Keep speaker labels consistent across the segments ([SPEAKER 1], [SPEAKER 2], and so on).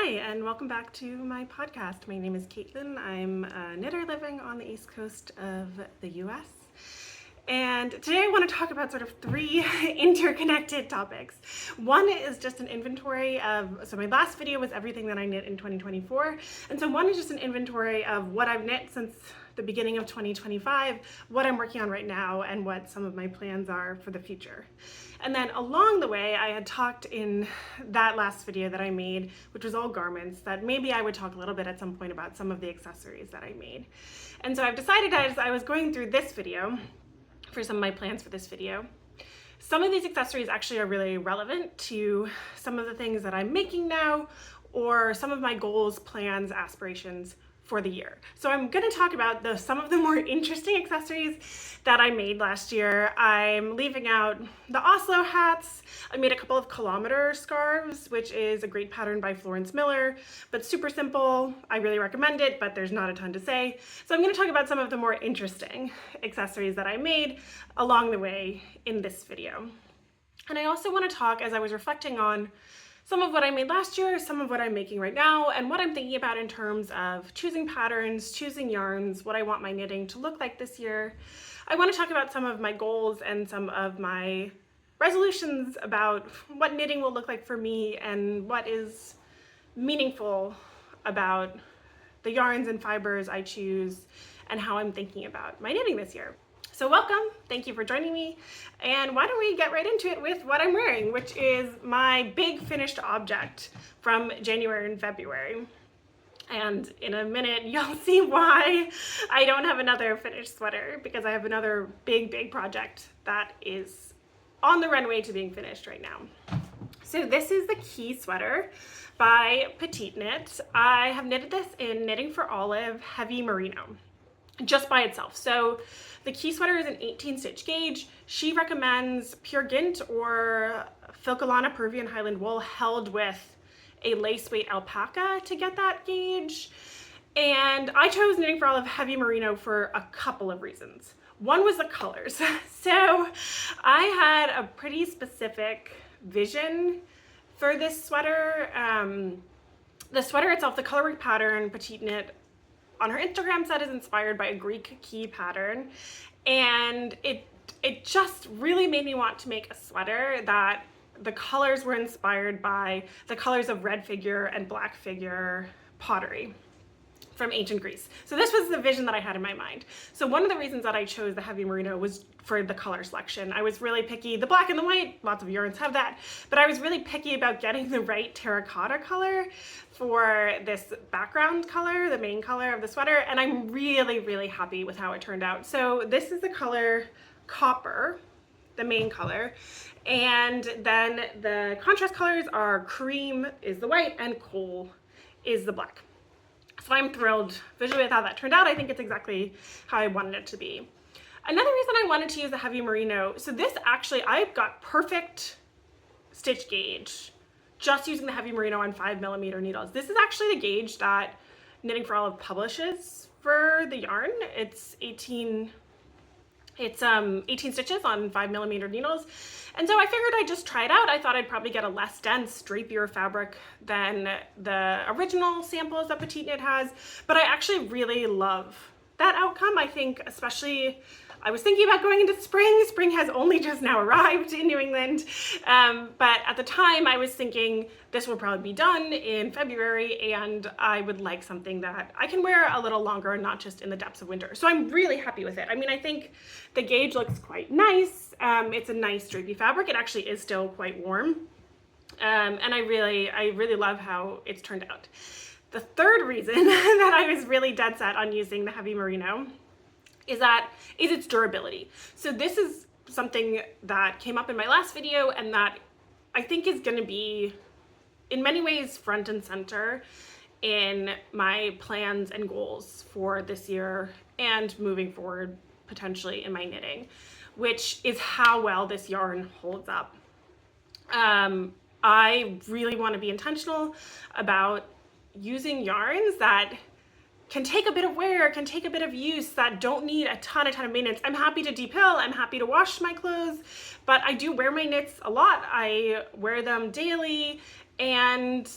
[SPEAKER 1] Hi, and welcome back to my podcast. My name is Caitlin. I'm a knitter living on the east coast of the US. And today I want to talk about sort of three interconnected topics. One is just an inventory of, so my last video was everything that I knit in 2024. And so one is just an inventory of what I've knit since the beginning of 2025, what I'm working on right now, and what some of my plans are for the future. And then along the way, I had talked in that last video that I made, which was all garments, that maybe I would talk a little bit at some point about some of the accessories that I made. And so I've decided, as I was going through this video, for some of my plans for this video, some of these accessories actually are really relevant to some of the things that I'm making now, or some of my goals, plans, aspirations for the year. So I'm going to talk about some of the more interesting accessories that I made last year. I'm leaving out the Oslo hats. I made a couple of kilometer scarves, which is a great pattern by Florence Miller, but super simple. I really recommend it, but there's not a ton to say. So I'm going to talk about some of the more interesting accessories that I made along the way in this video. And I also want to talk, as I was reflecting on some of what I made last year, some of what I'm making right now, and what I'm thinking about in terms of choosing patterns, choosing yarns, what I want my knitting to look like this year. I want to talk about some of my goals and some of my resolutions about what knitting will look like for me and what is meaningful about the yarns and fibers I choose and how I'm thinking about my knitting this year. So welcome, thank you for joining me, and why don't we get right into it with what I'm wearing, which is my big finished object from January and February. And in a minute, you'll see why I don't have another finished sweater, because I have another big project that is on the runway to being finished right now. So this is the Key sweater by PetiteKnit. I have knitted this in Knitting for Olive Heavy Merino, just by itself. So the Key sweater is an 18 stitch gauge. She recommends pure Gint or Filcolana Peruvian Highland wool held with a lace weight alpaca to get that gauge. And I chose Knitting for Olive Heavy Merino for a couple of reasons. One was the colors. So I had a pretty specific vision for this sweater. The sweater itself, the colorwork pattern, PetiteKnit on her Instagram said is inspired by a Greek key pattern, and it just really made me want to make a sweater that the colors were inspired by the colors of red figure and black figure pottery from ancient Greece. So this was the vision that I had in my mind. So one of the reasons that I chose the heavy merino was for the color selection. I was really picky. The black and the white, lots of yarns have that, but I was really picky about getting the right terracotta color for this background color, the main color of the sweater, and I'm really happy with how it turned out. So this is the color Copper, the main color, and then the contrast colors are Cream is the white and Coal is the black. So I'm thrilled visually with how that turned out. I think it's exactly how I wanted it to be. Another reason I wanted to use the heavy merino, so this actually, I've got perfect stitch gauge just using the heavy merino on 5mm needles. This is actually the gauge that Knitting for Olive publishes for the yarn. It's 18 stitches on 5mm needles. And so I figured I'd just try it out. I thought I'd probably get a less dense, drapier fabric than the original samples that PetiteKnit has, but I actually really love that outcome. I think especially, I was thinking about going into spring. Spring has only just now arrived in New England, but at the time I was thinking this will probably be done in February, and I would like something that I can wear a little longer and not just in the depths of winter. So I'm really happy with it. I mean, I think the gauge looks quite nice. It's a nice drapey fabric. It actually is still quite warm, and I really love how it's turned out. The third reason that I was really dead set on using the heavy merino is its durability. So this is something that came up in my last video and that I think is going to be in many ways front and center in my plans and goals for this year and moving forward potentially in my knitting, which is how well this yarn holds up. I really want to be intentional about using yarns that can take a bit of wear, can take a bit of use, that don't need a ton of maintenance. I'm happy to depill, I'm happy to wash my clothes, but I do wear my knits a lot. I wear them daily, and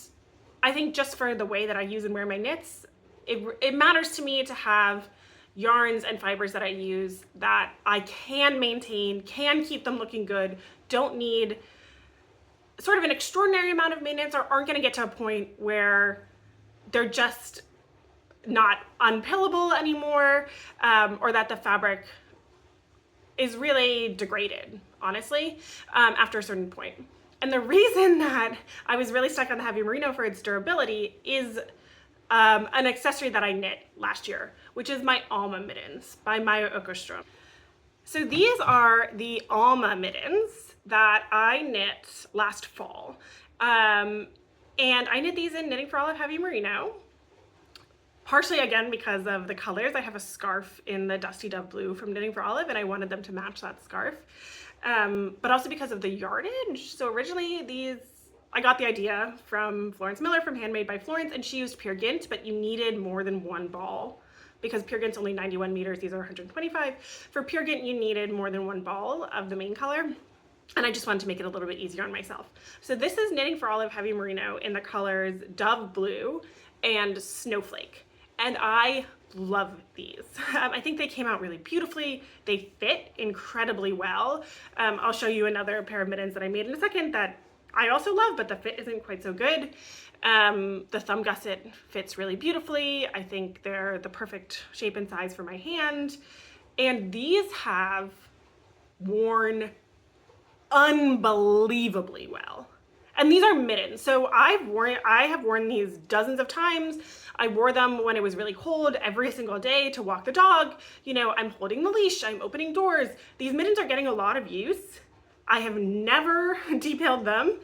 [SPEAKER 1] I think just for the way that I use and wear my knits, it matters to me to have yarns and fibers that I use that I can maintain, can keep them looking good, don't need sort of an extraordinary amount of maintenance, or aren't going to get to a point where they're just not unpillable anymore, or that the fabric is really degraded, honestly, after a certain point. And the reason that I was really stuck on the heavy merino for its durability is an accessory that I knit last year, which is my Alma mittens by Maja Åkerström. So these are the Alma mittens that I knit last fall. And I knit these in Knitting for Olive Heavy Merino, partially again because of the colors. I have a scarf in the Dusty Dove Blue from Knitting for Olive, and I wanted them to match that scarf. But also because of the yardage. So originally these, I got the idea from Florence Miller from Handmade by Florence, and she used Peer Gynt, but you needed more than one ball because Peer Gynt's only 91 meters, these are 125. For Peer Gynt, you needed more than one ball of the main color, and I just wanted to make it a little bit easier on myself. So this is Knitting for Olive Heavy Merino in the colors Dove Blue and Snowflake, and I love these. I think they came out really beautifully. They fit incredibly well. I'll show you another pair of mittens that I made in a second that I also love, but the fit isn't quite so good. The thumb gusset fits really beautifully. I think they're the perfect shape and size for my hand. And these have worn unbelievably well. And these are mittens. So I have worn these dozens of times. I wore them when it was really cold every single day to walk the dog. You know, I'm holding the leash, I'm opening doors. These mittens are getting a lot of use. I have never detailed them,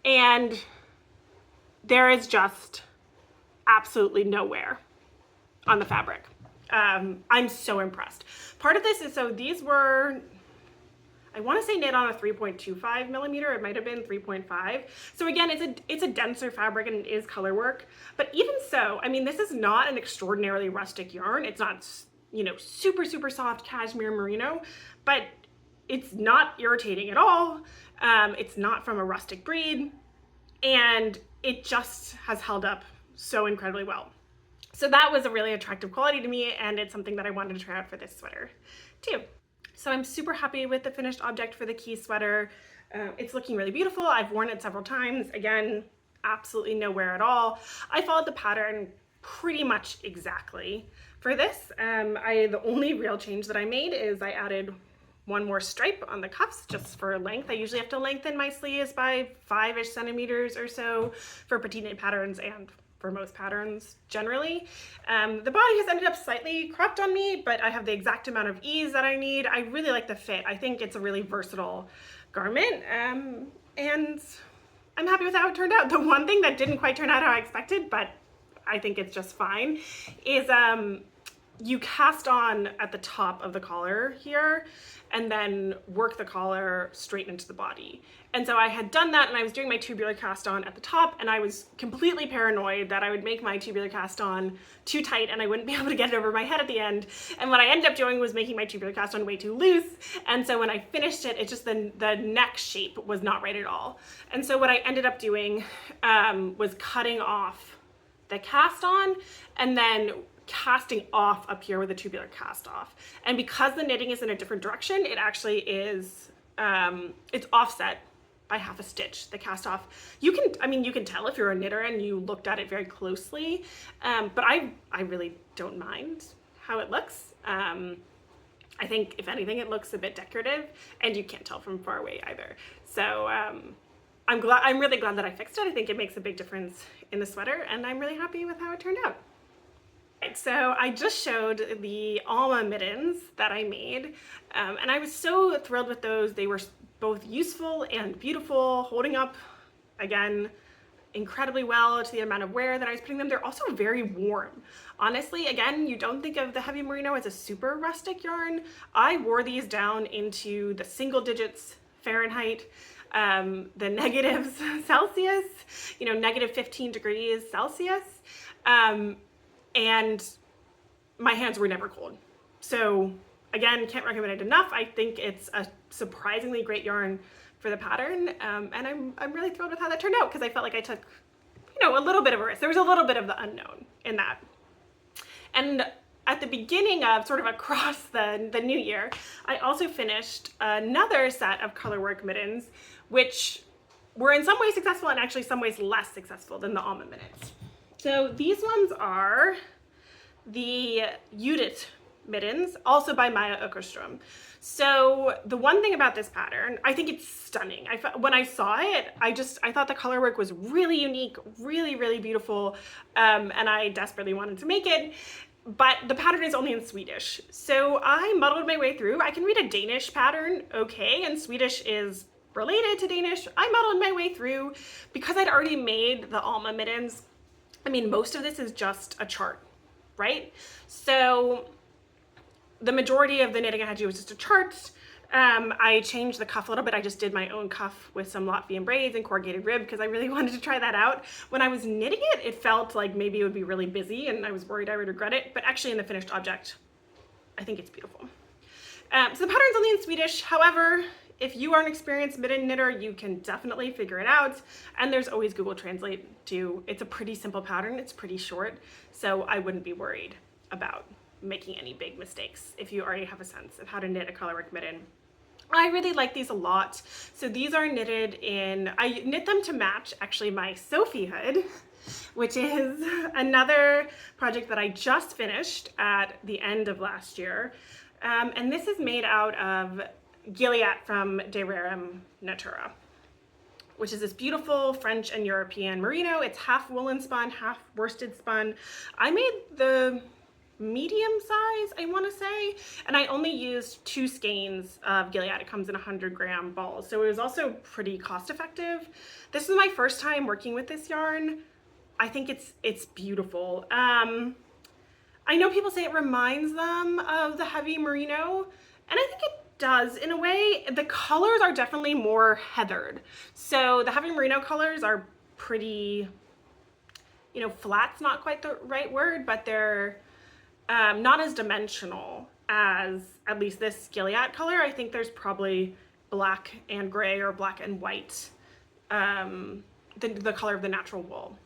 [SPEAKER 1] and there is just absolutely no wear on the fabric. I'm so impressed. Part of this is, so these were, I want to say knit on a 3.25 millimeter. It might have been 3.5. So again, it's a denser fabric and it is color work. But even so, I mean, this is not an extraordinarily rustic yarn. It's not, you know, super, super soft cashmere merino, but it's not irritating at all. It's not from a rustic breed, and it just has held up so incredibly well. So that was a really attractive quality to me, and it's something that I wanted to try out for this sweater too. So I'm super happy with the finished object for the key sweater. It's looking really beautiful. I've worn it several times. Again, absolutely no wear at all. I followed the pattern pretty much exactly for this. The only real change that I made is I added one more stripe on the cuffs just for length. I usually have to lengthen my sleeves by 5-ish centimeters or so for PetiteKnit patterns and for most patterns generally. The body has ended up slightly cropped on me, but I have the exact amount of ease that I need. I really like the fit. I think it's a really versatile garment, and I'm happy with how it turned out. The one thing that didn't quite turn out how I expected, but I think it's just fine, is you cast on at the top of the collar here and then work the collar straight into the body. And so I had done that, and I was doing my tubular cast on at the top, and I was completely paranoid that I would make my tubular cast on too tight and I wouldn't be able to get it over my head at the end. And what I ended up doing was making my tubular cast on way too loose. And so when I finished it, it just, the neck shape was not right at all. And so what I ended up doing was cutting off the cast on and then casting off up here with a tubular cast off. And because the knitting is in a different direction, it actually is, it's offset by half a stitch, the cast off. You can tell if you're a knitter and you looked at it very closely, but I really don't mind how it looks. I think if anything, it looks a bit decorative, and you can't tell from far away either. So I'm really glad that I fixed it. I think it makes a big difference in the sweater, and I'm really happy with how it turned out. So I just showed the Alma mittens that I made, and I was so thrilled with those. They were both useful and beautiful, holding up, again, incredibly well to the amount of wear that I was putting them. They're also very warm. Honestly, again, you don't think of the heavy merino as a super rustic yarn. I wore these down into the single digits Fahrenheit, the negatives Celsius, you know, negative 15 degrees Celsius. And my hands were never cold. So again, can't recommend it enough. I think it's a surprisingly great yarn for the pattern, and I'm really thrilled with how that turned out, because I felt like I took, a little bit of a risk. There was a little bit of the unknown in that. And at the beginning of sort of across the new year, I also finished another set of colorwork mittens, which were in some ways successful and actually some ways less successful than the Alma mittens. So these ones are the Judith mittens, also by Maja Åkerström. So the one thing about this pattern, I think it's stunning. When I saw it, I thought the colorwork was really unique, really, really beautiful, and I desperately wanted to make it. But the pattern is only in Swedish. So I muddled my way through. I can read a Danish pattern, okay, and Swedish is related to Danish. I muddled my way through because I'd already made the Alma mittens. I mean, most of this is just a chart, right? So the majority of the knitting I had to do was just a chart. I changed the cuff a little bit. I just did my own cuff with some Latvian braids and corrugated rib because I really wanted to try that out. When I was knitting it, it felt like maybe it would be really busy and I was worried I would regret it, but actually in the finished object, I think it's beautiful. So the pattern's only in Swedish. However, if you are an experienced mitten knitter, you can definitely figure it out. And there's always Google Translate too. It's a pretty simple pattern. It's pretty short. So I wouldn't be worried about making any big mistakes if you already have a sense of how to knit a colorwork mitten. I really like these a lot. So these are knitted in, I knit them to match actually my Sophie hood, which is another project that I just finished at the end of last year. And this is made out of Gilliatt from Rerum Natura, which is this beautiful French and European merino. It's half woolen spun, half worsted spun. I made the medium size, I want to say, and I only used 2 skeins of Gilliatt. It comes in 100-gram balls, so it was also pretty cost effective. This is my first time working with this yarn. I think it's beautiful. I know people say it reminds them of the heavy merino, and I think it does in a way. The colors are definitely more heathered. So the heavy merino colors are pretty, flat's not quite the right word, but they're not as dimensional as at least this Gilliatt color. I think there's probably black and gray or black and white, the color of the natural wool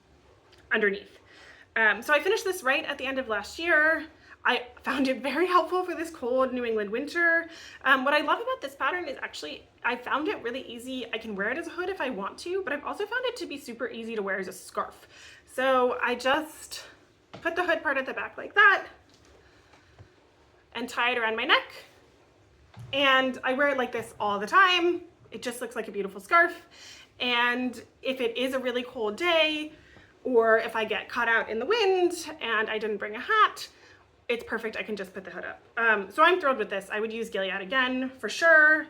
[SPEAKER 1] underneath. So I finished this right at the end of last year. I found it very helpful for this cold New England winter. What I love about this pattern is actually I found it really easy. I can wear it as a hood if I want to, but I've also found it to be super easy to wear as a scarf. So I just put the hood part at the back like that and tie it around my neck. And I wear it like this all the time. It just looks like a beautiful scarf. And if it is a really cold day, or if I get caught out in the wind and I didn't bring a hat, it's perfect. I can just put the hood up. So I'm thrilled with this. I would use Gilliatt again for sure.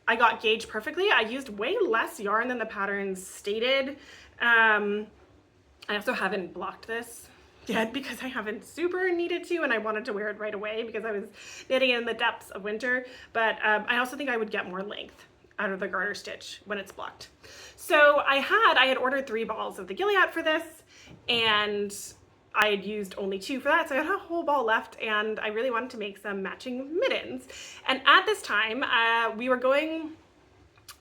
[SPEAKER 1] I got gauged perfectly. I used way less yarn than the pattern stated. I also haven't blocked this yet because I haven't super needed to, and I wanted to wear it right away because I was knitting in the depths of winter. But I also think I would get more length out of the garter stitch when it's blocked. So I had ordered 3 balls of the Gilliatt for this, and I had used only 2 for that, so I had a whole ball left, and I really wanted to make some matching mittens. And at this time, we were going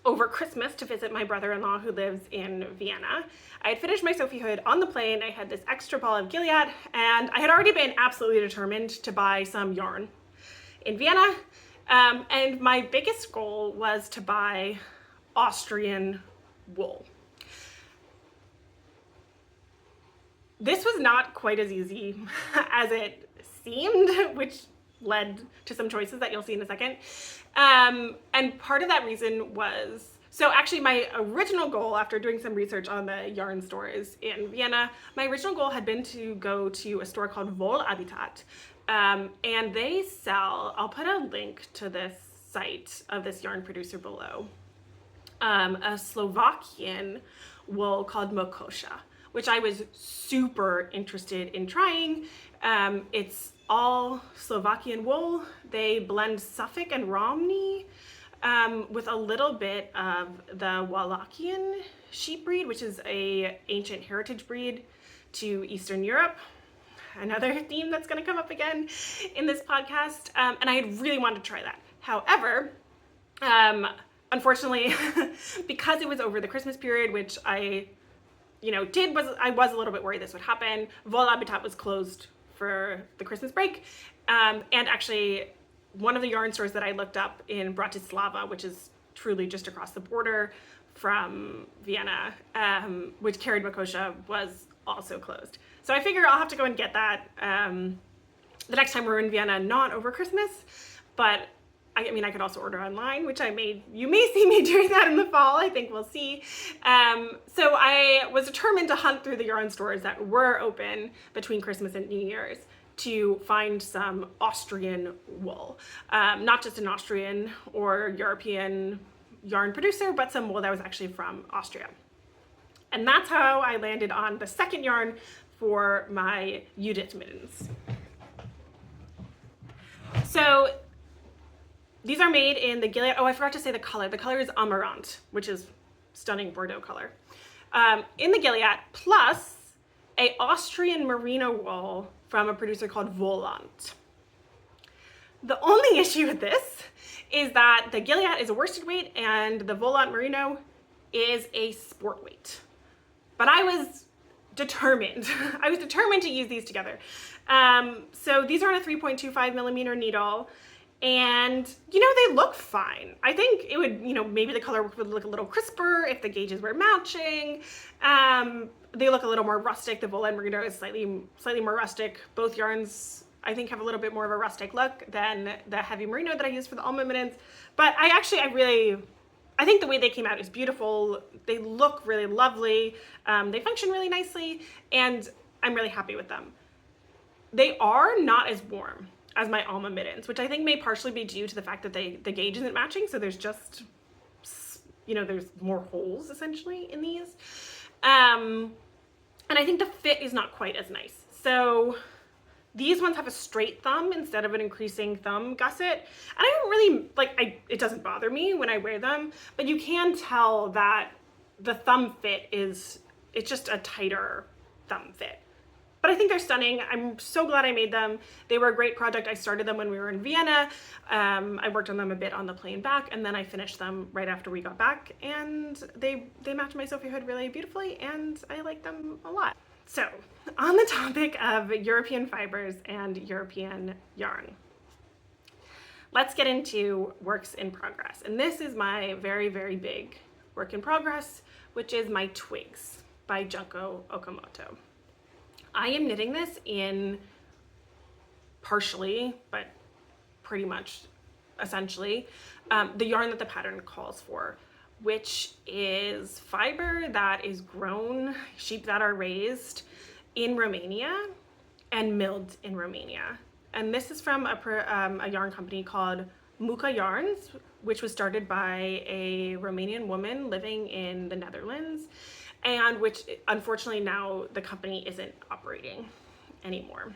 [SPEAKER 1] over Christmas to visit my brother-in-law who lives in Vienna. I had finished my Sophie hood on the plane. I had this extra ball of Gilliatt, and I had already been absolutely determined to buy some yarn in Vienna. And my biggest goal was to buy Austrian wool. This was not quite as easy as it seemed, which led to some choices that you'll see in a second. And part of that reason was, so actually my original goal after doing some research on the yarn stores in Vienna, my original goal had been to go to a store called Woll-land. And they sell, I'll put a link to this site of this yarn producer below, a Slovakian wool called Moeke, which I was super interested in trying. It's all Slovakian wool. They blend Suffolk and Romney with a little bit of the Wallachian sheep breed, which is an ancient heritage breed to Eastern Europe. Another theme that's going to come up again in this podcast. And I had really wanted to try that. However, unfortunately, because it was over the Christmas period, which I I was a little bit worried this would happen. Woll-land was closed for the Christmas break. And actually, one of the yarn stores that I looked up in Bratislava, which is truly just across the border from Vienna, which carried Makosha, was also closed. So I figure I'll have to go and get that the next time we're in Vienna, not over Christmas, but I could also order online, which you may see me doing that in the fall. I think we'll see. So I was determined to hunt through the yarn stores that were open between Christmas and New Year's to find some Austrian wool. Not just an Austrian or European yarn producer, but some wool that was actually from Austria. And that's how I landed on the second yarn for my Judith mittens. So these are made in the Gilliatt. Oh, I forgot to say the color. The color is Amarante, which is stunning Bordeaux color. In the Gilliatt, plus a Austrian merino wool from a producer called Woll-land. The only issue with this is that the Gilliatt is a worsted weight and the Woll-land merino is a sport weight. But I was determined. I was determined to use these together. So these are on a 3.25 millimeter needle. And, they look fine. I think it would, maybe the color would look a little crisper if the gauges were matching. They look a little more rustic. The Woll-land merino is slightly more rustic. Both yarns, I think, have a little bit more of a rustic look than the heavy merino that I use for the Alma mittens. But I think the way they came out is beautiful. They look really lovely. They function really nicely, and I'm really happy with them. They are not as warm as my Alma mittens, which I think may partially be due to the fact that the gauge isn't matching. So there's just, there's more holes essentially in these. And I think the fit is not quite as nice. So these ones have a straight thumb instead of an increasing thumb gusset. And I don't really, it doesn't bother me when I wear them, but you can tell that the thumb fit it's just a tighter thumb fit. But I think they're stunning. I'm so glad I made them. They were a great project. I started them when we were in Vienna. I worked on them a bit on the plane back, and then I finished them right after we got back. And they match my Sophie hood really beautifully, and I like them a lot. So, on the topic of European fibers and European yarn, let's get into works in progress. And this is my very, very big work in progress, which is my Twigs by Junko Okamoto. I am knitting this in partially, but pretty much essentially, the yarn that the pattern calls for, which is fiber that is grown, sheep that are raised in Romania and milled in Romania. And this is from a yarn company called Moeke Yarns, which was started by a Romanian woman living in the Netherlands, and which unfortunately now the company isn't operating anymore.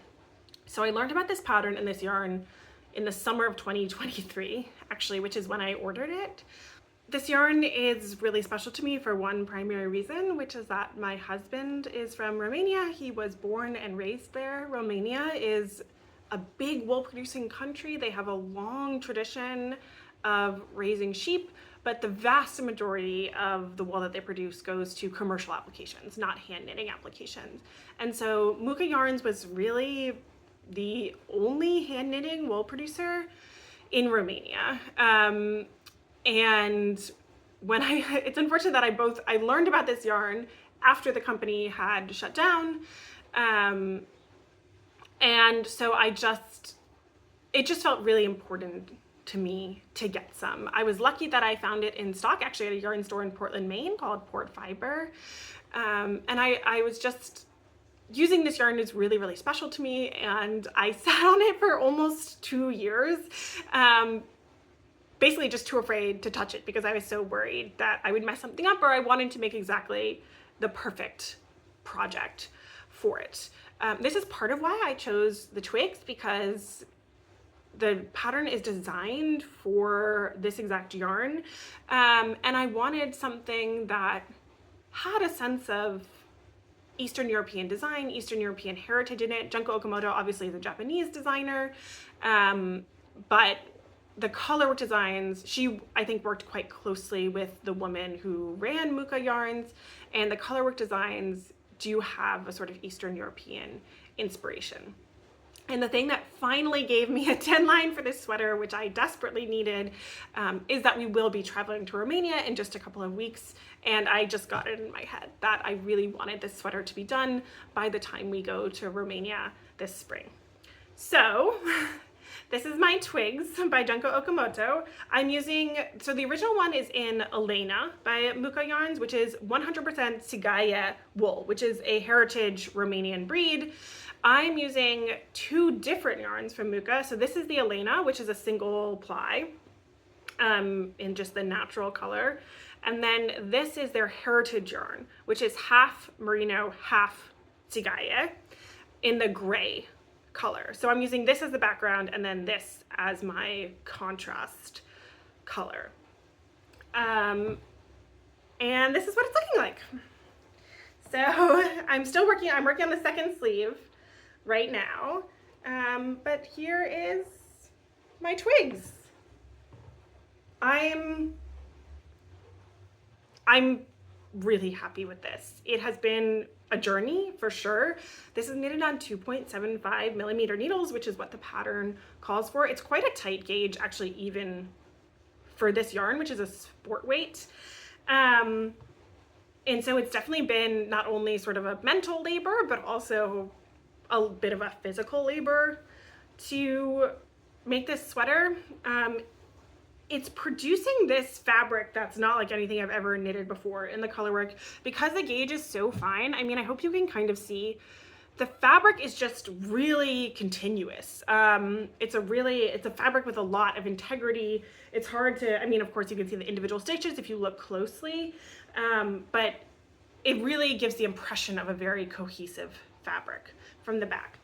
[SPEAKER 1] So I learned about this pattern and this yarn in the summer of 2023, actually, which is when I ordered it. This yarn is really special to me for one primary reason, which is that my husband is from Romania. He was born and raised there. Romania is a big wool producing country. They have a long tradition of raising sheep, but the vast majority of the wool that they produce goes to commercial applications, not hand knitting applications. And so Moeke Yarns was really the only hand knitting wool producer in Romania. And when it's unfortunate that I learned about this yarn after the company had shut down. And so it just felt really important to me to get some. I was lucky that I found it in stock actually at a yarn store in Portland, Maine called Port Fiber. And I was just using this yarn is really, really special to me. And I sat on it for almost 2 years. Basically just too afraid to touch it because I was so worried that I would mess something up, or I wanted to make exactly the perfect project for it. This is part of why I chose the Twigs, because the pattern is designed for this exact yarn. And I wanted something that had a sense of Eastern European design, Eastern European heritage in it. Junko Okamoto obviously is a Japanese designer, but the colorwork designs, she, I think, worked quite closely with the woman who ran Moeke yarns, and the colorwork designs do have a sort of Eastern European inspiration. And the thing that finally gave me a deadline for this sweater, which I desperately needed, is that we will be traveling to Romania in just a couple of weeks. And I just got it in my head that I really wanted this sweater to be done by the time we go to Romania this spring. So this is my Twigs by Junko Okamoto. I'm using, so the original one is in Elena by Moeke Yarns, which is 100% Tsigaye wool, which is a heritage Romanian breed. I'm using two different yarns from Moeke. So this is the Elena, which is a single ply in just the natural color. And then this is their heritage yarn, which is half Merino, half Tsigaye in the gray color. So I'm using this as the background and then this as my contrast color. And this is what it's looking like. So I'm working on the second sleeve right now. But here is my Twigs. I'm really happy with this. It has been a journey for sure. This is knitted on 2.75 millimeter needles, which is what the pattern calls for. It's quite a tight gauge, actually, even for this yarn, which is a sport weight. And so it's definitely been not only sort of a mental labor, but also a bit of a physical labor to make this sweater. It's producing this fabric that's not like anything I've ever knitted before in the colorwork. Because the gauge is so fine, I mean, I hope you can kind of see, the fabric is just really continuous. It's a fabric with a lot of integrity. It's hard to, I mean, of course you can see the individual stitches if you look closely, but it really gives the impression of a very cohesive fabric from the back.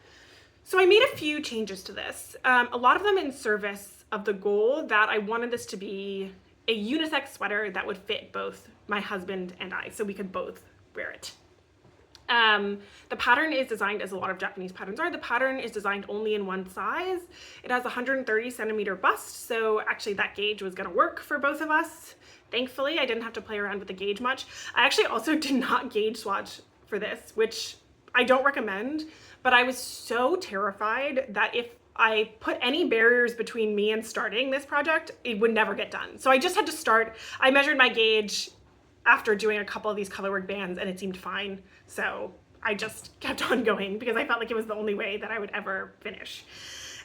[SPEAKER 1] So I made a few changes to this, a lot of them in service of the goal that I wanted this to be a unisex sweater that would fit both my husband and I, so we could both wear it. The pattern is designed, as a lot of Japanese patterns are, the pattern is designed only in one size. It has a 130 centimeter bust, so actually that gauge was gonna work for both of us. Thankfully, I didn't have to play around with the gauge much. I actually also did not gauge swatch for this, which I don't recommend, but I was so terrified that if I put any barriers between me and starting this project, it would never get done. So I just had to start. I measured my gauge after doing a couple of these colorwork bands and it seemed fine. So I just kept on going because I felt like it was the only way that I would ever finish.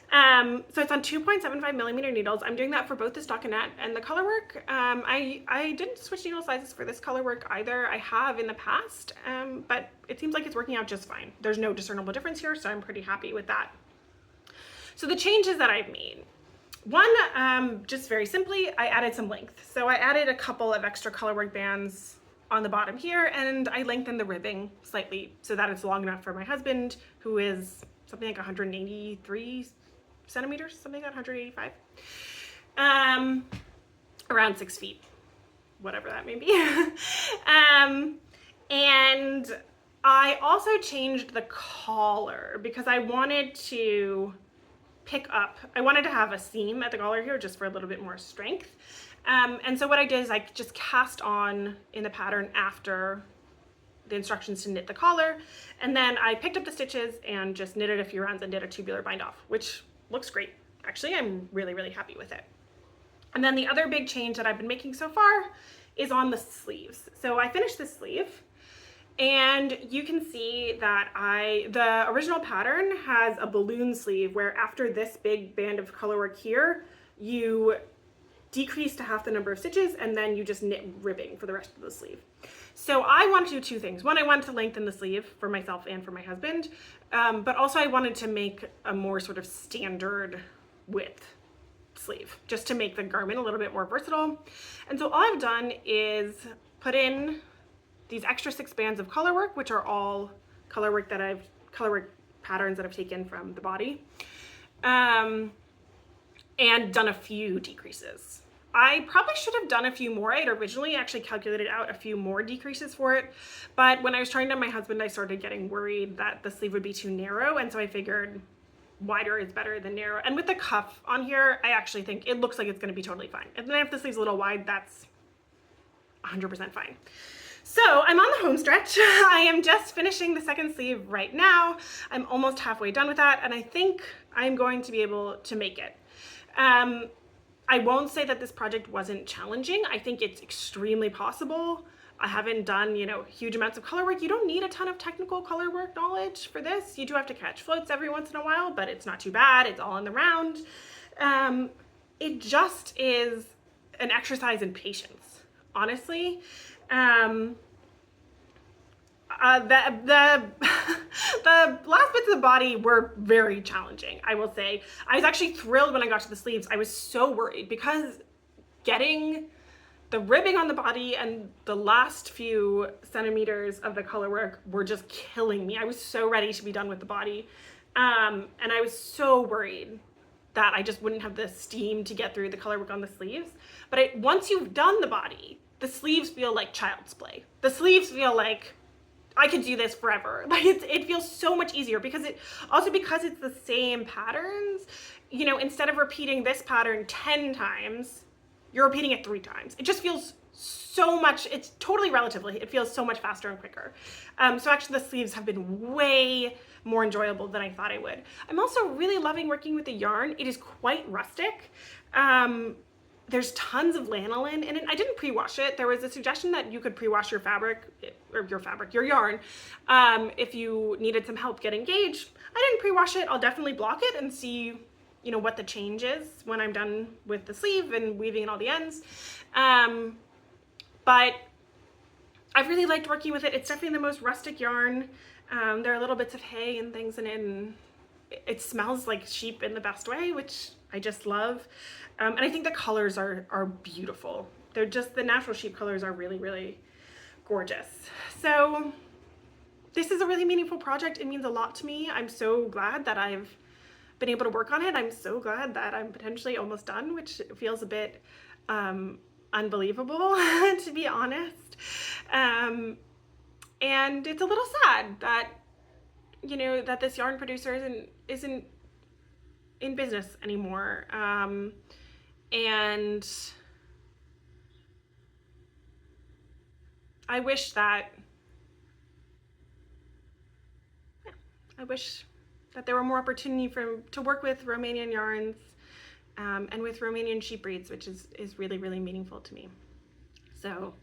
[SPEAKER 1] So it's on 2.75 millimeter needles. I'm doing that for both the stockinette and the colorwork. I didn't switch needle sizes for this colorwork either. I have in the past, but it seems like it's working out just fine. There's no discernible difference here, so I'm pretty happy with that. So the changes that I've made. One, just very simply, I added some length. So I added a couple of extra colorwork bands on the bottom here, and I lengthened the ribbing slightly so that it's long enough for my husband, who is something like 183 centimeters, something like that, 185. Around 6 feet, whatever that may be. And I also changed the collar because I wanted to I wanted to have a seam at the collar here just for a little bit more strength. And so what I did is I just cast on in the pattern after the instructions to knit the collar. And then I picked up the stitches and just knitted a few rounds and did a tubular bind off, which looks great. Actually, I'm really, really happy with it. And then the other big change that I've been making so far is on the sleeves. So I finished this sleeve. And you can see that the original pattern has a balloon sleeve where after this big band of colorwork here, you decrease to half the number of stitches and then you just knit ribbing for the rest of the sleeve. So I wanted to do two things. One, I wanted to lengthen the sleeve for myself and for my husband, but also I wanted to make a more sort of standard width sleeve, just to make the garment a little bit more versatile. And so all I've done is put in these extra 6 bands of colorwork, which are all colorwork patterns that I've taken from the body, and done a few decreases. I probably should have done a few more. I had originally actually calculated out a few more decreases for it, but when I was trying to my husband, I started getting worried that the sleeve would be too narrow, and so I figured wider is better than narrow. And with the cuff on here, I actually think it looks like it's going to be totally fine. And then if the sleeve's a little wide, that's 100% fine. So I'm on the home stretch. I am just finishing the second sleeve right now. I'm almost halfway done with that, and I think I'm going to be able to make it. I won't say that this project wasn't challenging. I think it's extremely possible. I haven't done, you know, huge amounts of color work. You don't need a ton of technical color work knowledge for this. You do have to catch floats every once in a while, but it's not too bad. It's all in the round. It just is an exercise in patience, honestly. The last bits of the body were very challenging, I will say. I was actually thrilled when I got to the sleeves. I was so worried because getting the ribbing on the body and the last few centimeters of the color work were just killing me. I was so ready to be done with the body. And I was so worried that I just wouldn't have the steam to get through the color work on the sleeves. But once you've done the body, the sleeves feel like child's play. The sleeves feel like I could do this forever. Like it feels so much easier because it's the same patterns. You know, instead of repeating this pattern 10 times, you're repeating it 3 times. It just feels so much, it's totally relatively, it feels so much faster and quicker. So actually the sleeves have been way more enjoyable than I thought I would. I'm also really loving working with the yarn. It is quite rustic. There's tons of lanolin in it. I didn't pre-wash it. There was a suggestion that you could pre-wash your your yarn, if you needed some help getting gauge. I didn't pre-wash it. I'll definitely block it and see, you know, what the change is when I'm done with the sleeve and weaving in all the ends. But I've really liked working with it. It's definitely the most rustic yarn. There are little bits of hay and things in it. It smells like sheep in the best way, which I just love. And I think the colors are beautiful. They're just, the natural sheep colors are really, really gorgeous. So this is a really meaningful project. It means a lot to me. I'm so glad that I've been able to work on it. I'm so glad that I'm potentially almost done, which feels a bit unbelievable, to be honest. And it's a little sad that, you know, that this yarn producer isn't in business anymore. And I wish that there were more opportunity to work with Romanian yarns and with Romanian sheep breeds, which is really, really meaningful to me. So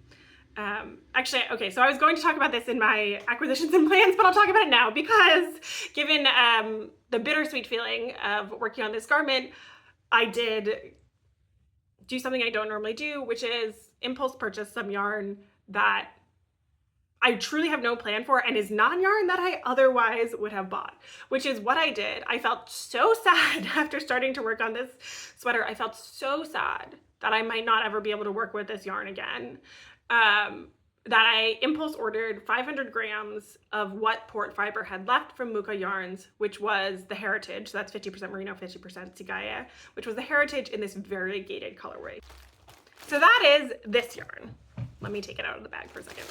[SPEAKER 1] actually, okay, so I was going to talk about this in my acquisitions and plans, but I'll talk about it now because given the bittersweet feeling of working on this garment, I did do something I don't normally do, which is impulse purchase some yarn that I truly have no plan for and is not yarn that I otherwise would have bought, which is what I did. I felt so sad after starting to work on this sweater. I felt so sad that I might not ever be able to work with this yarn again. That I impulse ordered 500 grams of what port fiber had left from Moeke yarns, which was the heritage. So that's 50% merino, 50% tsigaya, which was the heritage in this variegated colorway. So that is this yarn. Let me take it out of the bag for a second.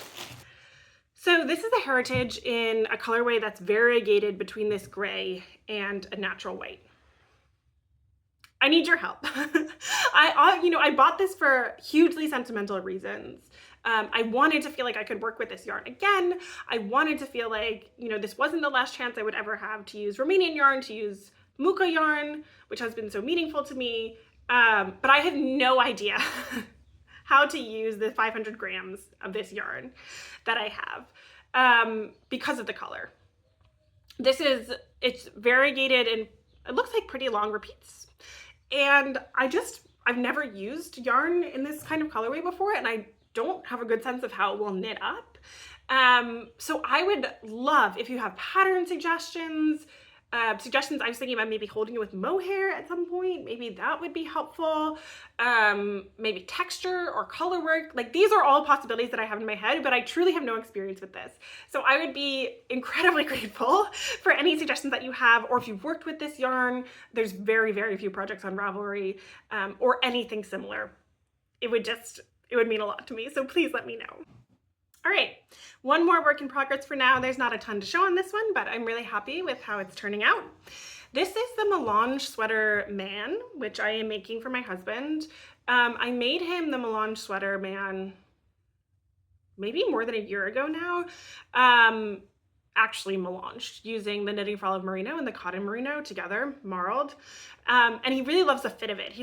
[SPEAKER 1] So this is a heritage in a colorway that's variegated between this gray and a natural white. I need your help. I bought this for hugely sentimental reasons. I wanted to feel like I could work with this yarn again. I wanted to feel like, you know, this wasn't the last chance I would ever have to use Romanian yarn, to use Moeke yarn, which has been so meaningful to me. But I had no idea how to use the 500 grams of this yarn that I have because of the color. It's variegated and it looks like pretty long repeats. And I've never used yarn in this kind of colorway before, and I don't have a good sense of how it will knit up. So I would love if you have pattern suggestions. I was thinking about maybe holding it with mohair at some point. Maybe that would be helpful. Maybe texture or color work. Like, these are all possibilities that I have in my head, but I truly have no experience with this. So I would be incredibly grateful for any suggestions that you have, or if you've worked with this yarn. There's very, very few projects on Ravelry or anything similar. It would mean a lot to me, so please let me know. All right, one more work in progress for now. There's not a ton to show on this one, but I'm really happy with how it's turning out. This is the Melange sweater man, which I am making for my husband. I made him the Melange sweater man maybe more than a year ago now. Actually melanged using the knitting for olive merino and the cotton merino together, marled. And he really loves the fit of it.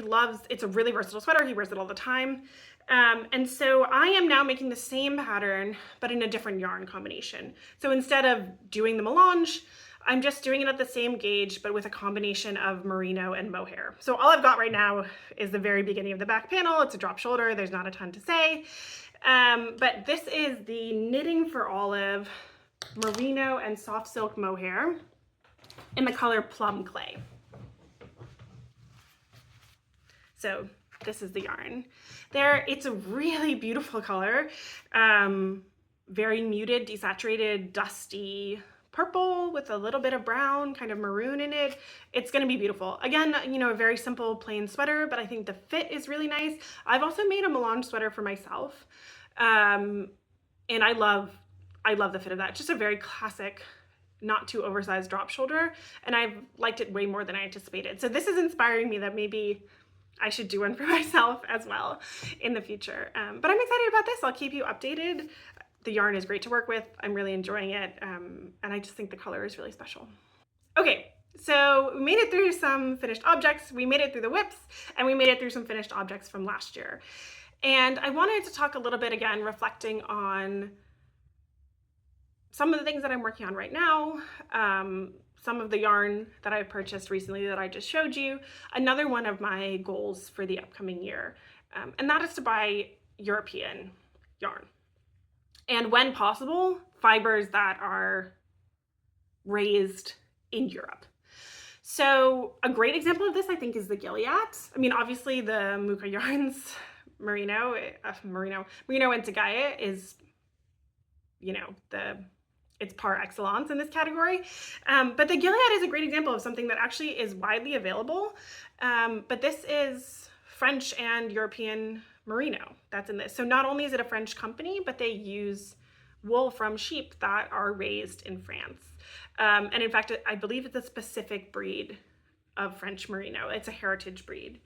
[SPEAKER 1] It's a really versatile sweater. He wears it all the time. And so I am now making the same pattern, but in a different yarn combination. So instead of doing the melange, I'm just doing it at the same gauge, but with a combination of merino and mohair. So all I've got right now is the very beginning of the back panel. It's a drop shoulder. There's not a ton to say. But this is the knitting for olive merino and soft silk mohair in the color Plum Clay. So this is the yarn. It's a really beautiful color. Very muted, desaturated, dusty purple with a little bit of brown, kind of maroon in it. It's going to be beautiful. Again, a very simple plain sweater, but I think the fit is really nice. I've also made a melange sweater for myself. And I love the fit of that. It's just a very classic, not too oversized drop shoulder. And I've liked it way more than I anticipated. So this is inspiring me that maybe I should do one for myself as well in the future. But I'm excited about this. I'll keep you updated. The yarn is great to work with. I'm really enjoying it. And I just think the color is really special. Okay, so we made it through some finished objects. We made it through the whips, and we made it through some finished objects from last year. And I wanted to talk a little bit again, reflecting on some of the things that I'm working on right now, some of the yarn that I purchased recently that I just showed you, another one of my goals for the upcoming year, and that is to buy European yarn. And when possible, fibers that are raised in Europe. So a great example of this, I think, is the Gilliatt. I mean, obviously the Moeke yarns, Merino and Tagaya is, it's par excellence in this category. But the Gilliatt is a great example of something that actually is widely available. But this is French and European merino that's in this. So not only is it a French company, but they use wool from sheep that are raised in France. And in fact, I believe it's a specific breed of French merino. It's a heritage breed.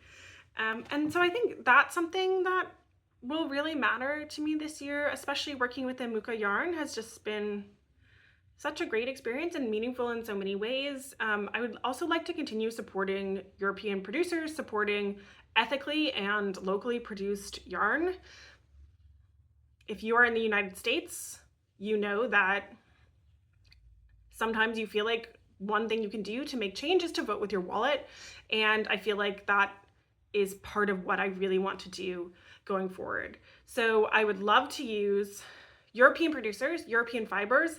[SPEAKER 1] And so I think that's something that will really matter to me this year, especially working with the Moeke yarn has just been such a great experience and meaningful in so many ways. I would also like to continue supporting European producers, supporting ethically and locally produced yarn. If you are in the United States, you know that sometimes you feel like one thing you can do to make change is to vote with your wallet. And I feel like that is part of what I really want to do going forward. So I would love to use European producers, European fibers.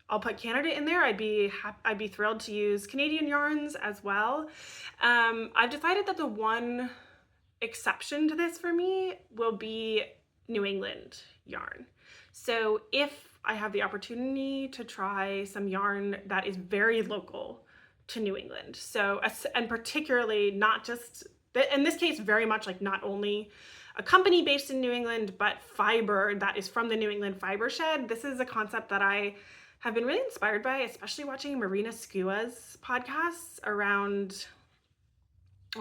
[SPEAKER 1] I'll put Canada in there. I'd be thrilled to use Canadian yarns as well. I've decided that the one exception to this for me will be New England yarn. So if I have the opportunity to try some yarn that is very local to New England, so, and particularly not just, in this case, very much like not only a company based in New England, but fiber that is from the New England fiber shed. This is a concept that I have been really inspired by, especially watching Marina Skua's podcasts around,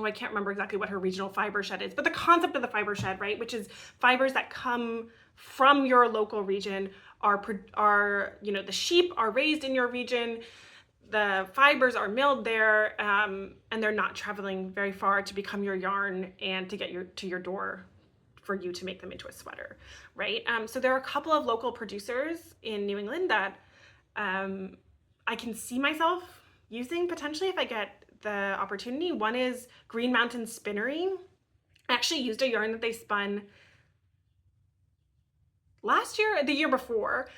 [SPEAKER 1] I can't remember exactly what her regional fiber shed is, but the concept of the fiber shed, right? Which is fibers that come from your local region are the sheep are raised in your region, the fibers are milled there, and they're not traveling very far to become your yarn and to get to your door for you to make them into a sweater, right? So there are a couple of local producers in New England that I can see myself using potentially if I get the opportunity. One is Green Mountain Spinnery. I actually used a yarn that they spun the year before,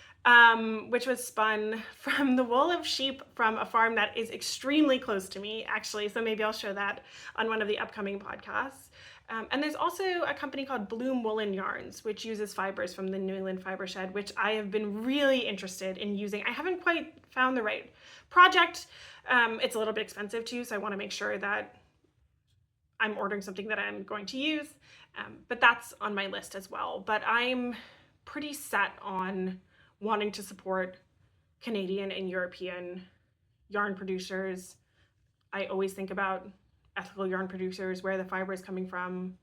[SPEAKER 1] which was spun from the wool of sheep from a farm that is extremely close to me, actually. So maybe I'll show that on one of the upcoming podcasts. And there's also a company called Bloom Woolen Yarns, which uses fibers from the New England fiber shed, which I have been really interested in using. I haven't quite found the right project. It's a little bit expensive too, so I want to make sure that I'm ordering something that I'm going to use, but that's on my list as well. But I'm pretty set on wanting to support Canadian and European yarn producers I always think about ethical yarn producers, where the fiber is coming from,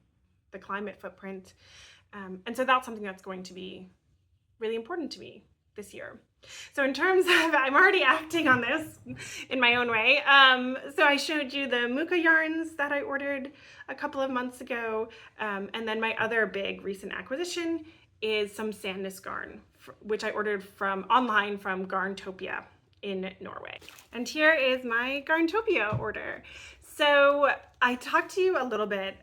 [SPEAKER 1] the climate footprint. And so that's something that's going to be really important to me this year. So in terms of, I'm already acting on this in my own way. So I showed you the Moeke yarns that I ordered a couple of months ago. And then my other big recent acquisition is some Sandnes Garn, which I ordered online from Garntopia in Norway. And here is my Garntopia order. So I talked to you a little bit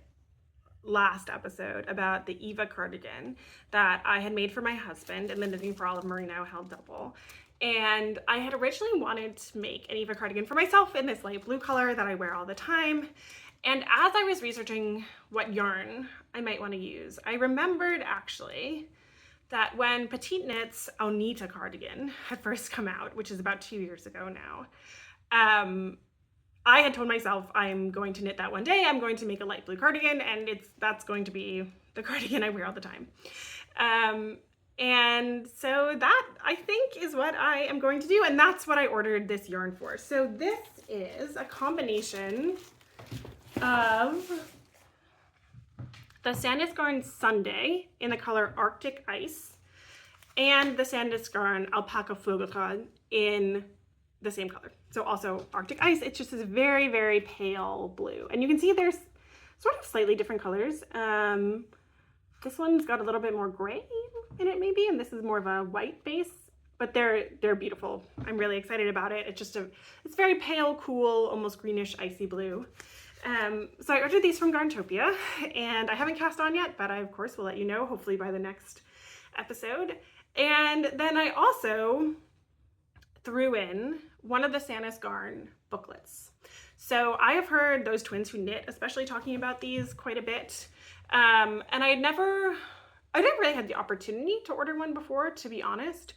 [SPEAKER 1] last episode about the Eva cardigan that I had made for my husband and the Knitting for Olive Merino held double. And I had originally wanted to make an Eva cardigan for myself in this light blue color that I wear all the time. And as I was researching what yarn I might want to use, I remembered actually that when PetiteKnit's Agnete cardigan had first come out, which is about 2 years ago now, I had told myself I'm going to knit that one day. I'm going to make a light blue cardigan, and that's going to be the cardigan I wear all the time. And so that, I think, is what I am going to do, and that's what I ordered this yarn for. So this is a combination of the Sandnes Garn Sunday in the color Arctic Ice and the Sandnes Garn Alpakka Følgetråd in the same color. So also Arctic Ice. It's just this very, very pale blue. And you can see there's sort of slightly different colors. This one's got a little bit more gray in it maybe, and this is more of a white base, but they're beautiful. I'm really excited about it. It's very pale, cool, almost greenish, icy blue. So I ordered these from Garntopia, and I haven't cast on yet, but I of course will let you know, hopefully by the next episode. And then I also threw in one of the Sandnes Garn booklets. So I have heard those twins who knit especially talking about these quite a bit. And I never really had the opportunity to order one before, to be honest.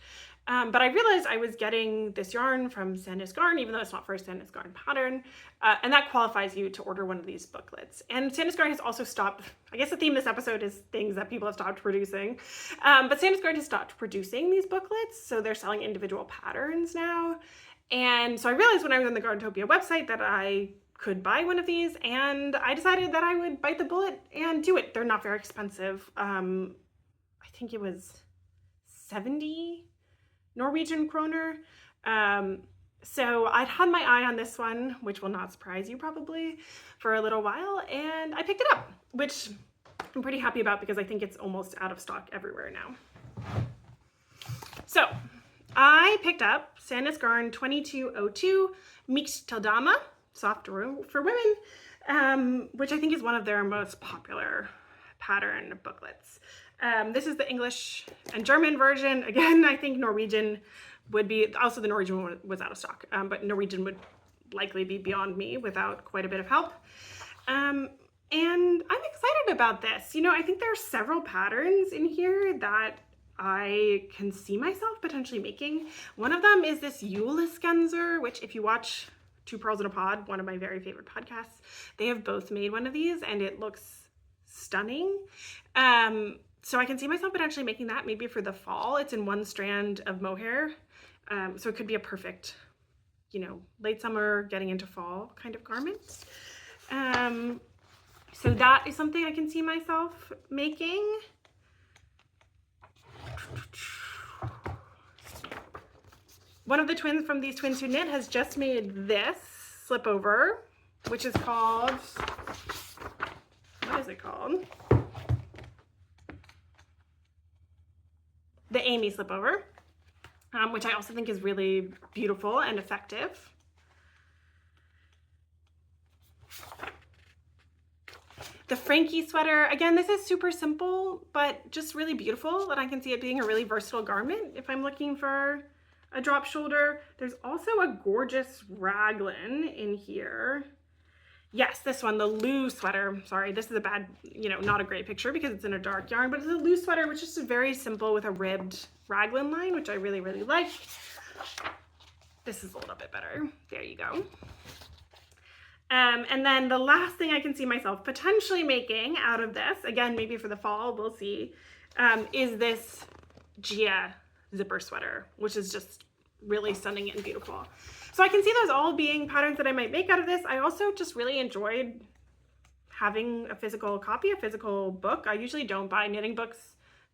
[SPEAKER 1] But I realized I was getting this yarn from Sandnes Garn, even though it's not for a Sandnes Garn pattern, and that qualifies you to order one of these booklets. And Sandnes Garn has also stopped, I guess the theme of this episode is things that people have stopped producing, but Sandnes Garn has stopped producing these booklets, so they're selling individual patterns now. And so I realized when I was on the Garntopia website that I could buy one of these, and I decided that I would bite the bullet and do it. They're not very expensive. I think it was 70 Norwegian kroner. So I'd had my eye on this one, which will not surprise you probably, for a little while, and I picked it up, which I'm pretty happy about because I think it's almost out of stock everywhere now. So I picked up Sandnes Garn 2202 Mykt til Dama, soft for women, which I think is one of their most popular pattern booklets. This is the English and German version. Again, I think Norwegian would be, also the Norwegian one was out of stock, but Norwegian would likely be beyond me without quite a bit of help. And I'm excited about this. You know, I think there are several patterns in here that I can see myself potentially making. One of them is this Julegenser, which if you watch Two Pearls in a Pod, one of my very favorite podcasts, they have both made one of these and it looks stunning. So I can see myself potentially making that maybe for the fall. It's in one strand of mohair. So it could be a perfect, you know, late summer, getting into fall kind of garment. So that is something I can see myself making. One of the twins from these Twins Who Knit has just made this slipover, which is called, what is it called? The Amy slipover, which I also think is really beautiful and effective. The Frankie sweater, again, this is super simple, but just really beautiful, and I can see it being a really versatile garment if I'm looking for a drop shoulder. There's also a gorgeous raglan in here. Yes, this one, the Lou sweater. Sorry, this is a bad, you know, not a great picture because it's in a dark yarn, but it's a Lou sweater, which is just very simple with a ribbed raglan line, which I really, really like. This is a little bit better. There you go. And then the last thing I can see myself potentially making out of this, again, maybe for the fall, we'll see, is this Gia zipper sweater, which is just really stunning and beautiful. So I can see those all being patterns that I might make out of this. I also just really enjoyed having a physical copy, a physical book. I usually don't buy knitting books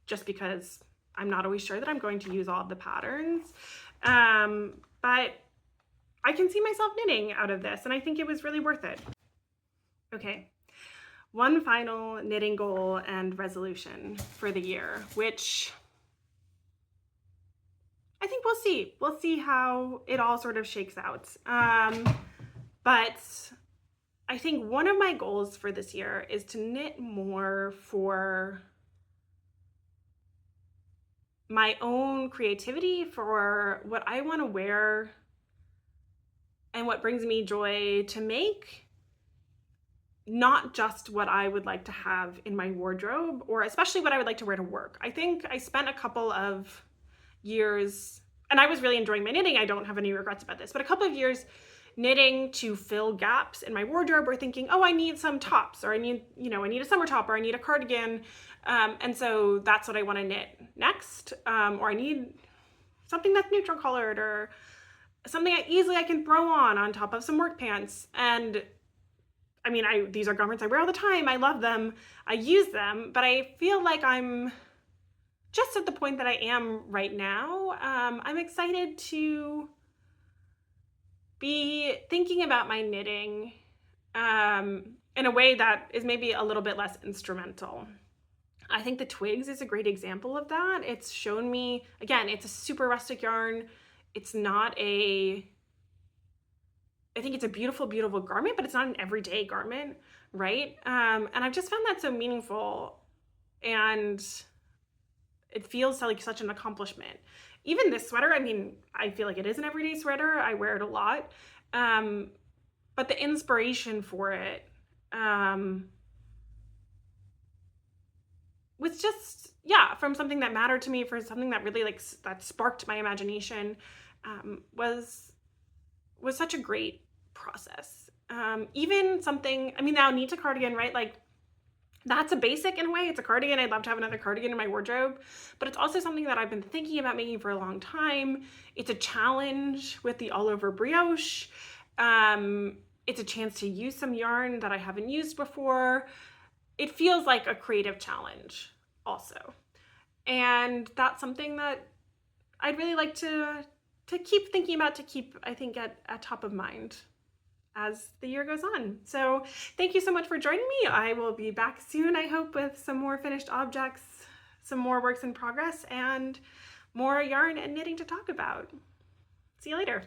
[SPEAKER 1] just because I'm not always sure that I'm going to use all of the patterns. But I can see myself knitting out of this, and I think it was really worth it. Okay, one final knitting goal and resolution for the year, which I think we'll see. We'll see how it all sort of shakes out. But I think one of my goals for this year is to knit more for my own creativity, for what I want to wear and what brings me joy to make, not just what I would like to have in my wardrobe, or especially what I would like to wear to work. I think I spent a couple of years, and I was really enjoying my knitting, I don't have any regrets about this, but a couple of years knitting to fill gaps in my wardrobe, or thinking, oh, I need some tops, or I need a summer top, or I need a cardigan. And so that's what I want to knit next. Or I need something that's neutral colored, or something I can throw on top of some work pants. And I mean, these are garments I wear all the time. I love them. I use them, but I feel like I'm just at the point that I am right now. I'm excited to be thinking about my knitting in a way that is maybe a little bit less instrumental. I think the Twigs is a great example of that. It's shown me, again, it's a super rustic yarn. It's not I think it's a beautiful, beautiful garment, but it's not an everyday garment, right? And I've just found that so meaningful, and it feels like such an accomplishment. Even this sweater, I mean, I feel like it is an everyday sweater. I wear it a lot. But the inspiration for it was just, from something that mattered to me, for something that really that sparked my imagination, was such a great process. Even something, I mean, now Agnete cardigan, right? Like, that's a basic in a way. It's a cardigan. I'd love to have another cardigan in my wardrobe, but it's also something that I've been thinking about making for a long time. It's a challenge with the all over brioche. It's a chance to use some yarn that I haven't used before. It feels like a creative challenge also. And that's something that I'd really like to keep thinking about, to keep, I think, at top of mind as the year goes on. So thank you so much for joining me. I will be back soon, I hope, with some more finished objects, some more works in progress, and more yarn and knitting to talk about. See you later.